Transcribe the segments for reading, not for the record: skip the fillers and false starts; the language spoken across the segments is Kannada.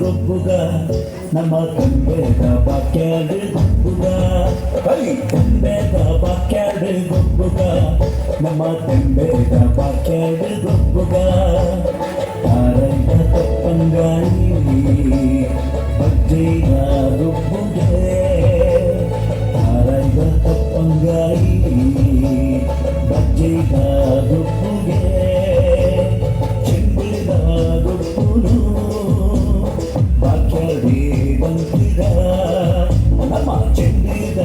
ಗೊಬ್ಬುಗ ನಮ್ಮ ತಂಬೆದ ಬಾಕ್ಯಾಡು ಗೊಬ್ಬುಗ ತಂಬೆದ ಬಾಕ್ಯಾಡು ಗೊಬ್ಬುಗ ನಮ್ಮ ತಂಬೆದ ಬಾಕ್ಯಾಡು ಗೊಬ್ಬುಗ ತಾರಂಗ ತಪ್ಪಂಗಾಯಿ ಬಜ್ಜಿಗ ಗೊಬ್ಬುಗೆ ತಾರಂಗ ತಪ್ಪಂಗಾಯಿ ಬಜ್ಜಿಗ ಗೊಬ್ಬುಗೆ ಚೆಂಡಿದ ಗೊಬ್ಬುನು ಬಾಕ್ಯಾಡಿ ಬಂತಿಗ ನಮ್ಮ ಚೆಂಡಿದ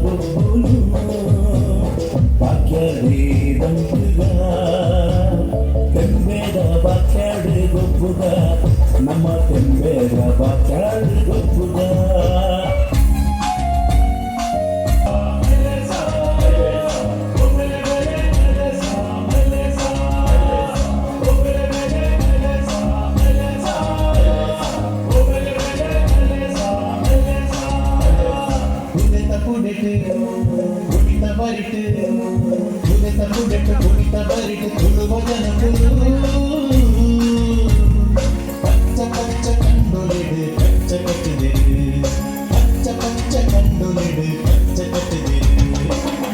ಗೊಬ್ಬುನು ಬಾಕ್ಯಾಡಿ ಬಂತಿಗ ತೆಂಬೆದ ಬಾಕ್ಯಾಡಿ ಗೊಬ್ಬುಗ ನಮ್ಮ ತೆಂಬೆದ ಬಾಕ್ಯಾಡಿ ಗೊಬ್ಬುಗ ಕುಣಿತ ಬರಿಟ್ಟು ಕುಣಿತ ಕುಡಿಟ್ಟು ಕುಣಿತ ಬರಿಟ್ಟು ತುಳುವ ಜನಗಳು ಪಚ್ಚ ಪಚ್ಚ ಕಂಡುಲಿಡು ಪಚ್ಚ ಕಟ್ಟಿದೆ ಪಚ್ಚ ಪಚ್ಚ ಕಂಡುಲಿಡು ಪಚ್ಚ ಕಟ್ಟಿದೆ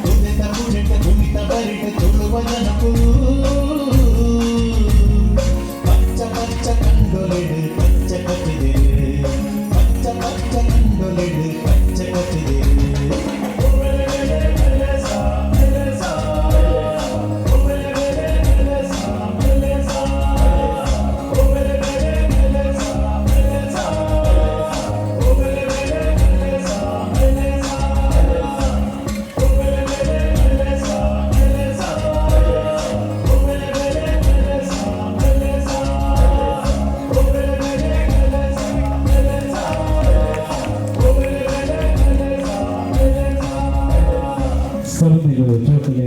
ಕುಣಿತ ಕುಡಿಟ್ಟು ಕುಣಿತ ಬರಿಟ್ಟು ತುಳುವ ಜನಗಳು ಪಚ್ಚ ಪಚ್ಚ ಕಂಡುಲಿಡು ಪಚ್ಚ ಕಟ್ಟಿದೆ ಪಚ್ಚ ಪಚ್ಚ ಕಂಡುಲಿಡು ಪಚ್ಚ ಕಟ್ಟಿದೆ ಸ್ಪರ್ಧಿಗಳು ಜೊತೆಗೆ